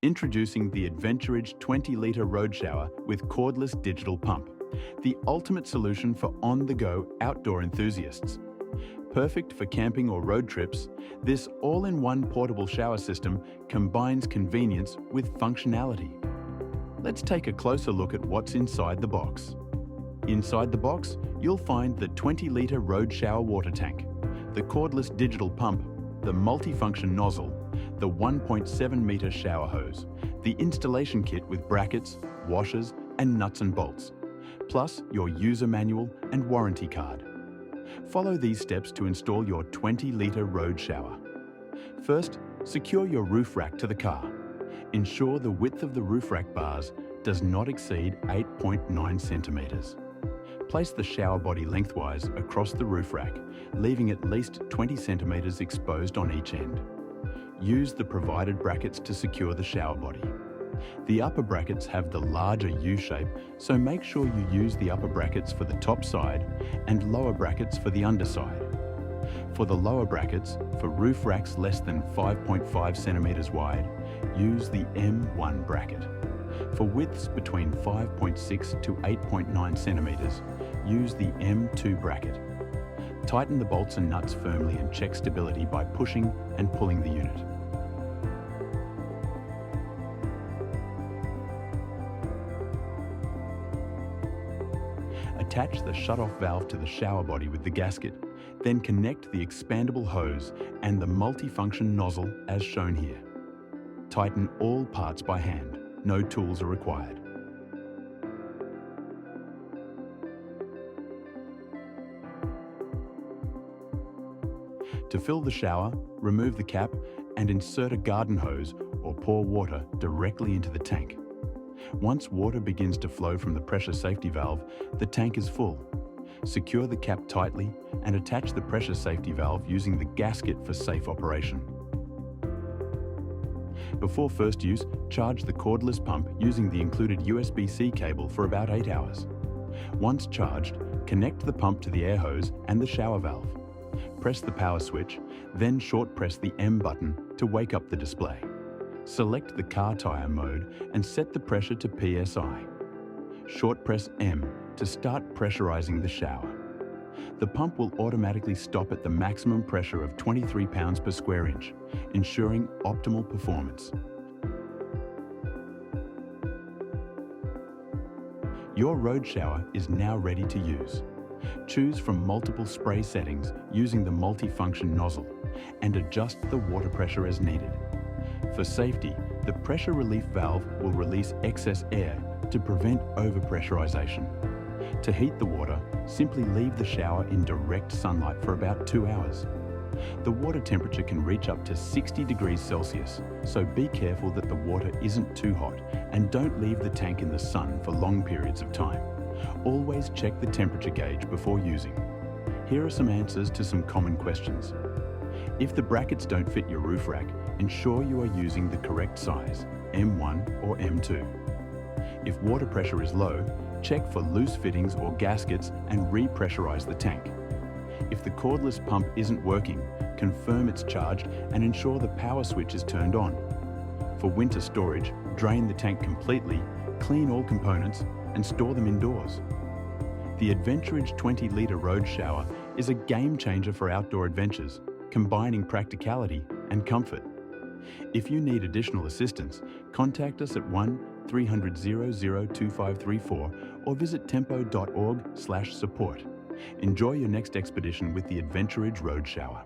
Introducing the Adventuridge 20L Road Shower with Cordless Digital Pump, the ultimate solution for on-the-go outdoor enthusiasts. Perfect for camping or road trips, this all-in-one portable shower system combines convenience with functionality. Let's take a closer look at what's inside the box. Inside the box, you'll find the 20-litre road shower water tank, the cordless digital pump, the multifunction nozzle, the 1.7-metre shower hose, the installation kit with brackets, washers and nuts and bolts, plus your user manual and warranty card. Follow these steps to install your 20-litre road shower. First, secure your roof rack to the car. Ensure the width of the roof rack bars does not exceed 8.9 centimetres. Place the shower body lengthwise across the roof rack, leaving at least 20 centimetres exposed on each end. Use the provided brackets to secure the shower body. The upper brackets have the larger U shape, so make sure you use the upper brackets for the top side and lower brackets for the underside. For the lower brackets, for roof racks less than 5.5 centimetres wide, use the M1 bracket. For widths between 5.6 to 8.9 centimetres, use the M2 bracket. Tighten the bolts and nuts firmly and check stability by pushing and pulling the unit. Attach the shut-off valve to the shower body with the gasket, then connect the expandable hose and the multifunction nozzle as shown here. Tighten all parts by hand. No tools are required. To fill the shower, remove the cap and insert a garden hose or pour water directly into the tank. Once water begins to flow from the pressure safety valve, the tank is full. Secure the cap tightly and attach the pressure safety valve using the gasket for safe operation. Before first use, charge the cordless pump using the included USB-C cable for about 8 hours. Once charged, connect the pump to the air hose and the shower valve. Press the power switch, then short press the M button to wake up the display. Select the car tyre mode and set the pressure to PSI. Short press M to start pressurizing the shower. The pump will automatically stop at the maximum pressure of 23 pounds per square inch, ensuring optimal performance. Your road shower is now ready to use. Choose from multiple spray settings using the multifunction nozzle and adjust the water pressure as needed. For safety, the pressure relief valve will release excess air to prevent overpressurization. To heat the water, simply leave the shower in direct sunlight for about 2 hours. The water temperature can reach up to 60 degrees Celsius, so be careful that the water isn't too hot and don't leave the tank in the sun for long periods of time. Always check the temperature gauge before using. Here are some answers to some common questions. If the brackets don't fit your roof rack, ensure you are using the correct size, M1 or M2. If water pressure is low, check for loose fittings or gaskets and repressurize the tank. If the cordless pump isn't working, confirm it's charged and ensure the power switch is turned on. For winter storage, drain the tank completely, clean all components and store them indoors. The Adventuridge 20-litre road shower is a game changer for outdoor adventures, combining practicality and comfort. If you need additional assistance, contact us at 1-300-002534 or visit tempo.org/support. Enjoy your next expedition with the Adventuridge Road Shower.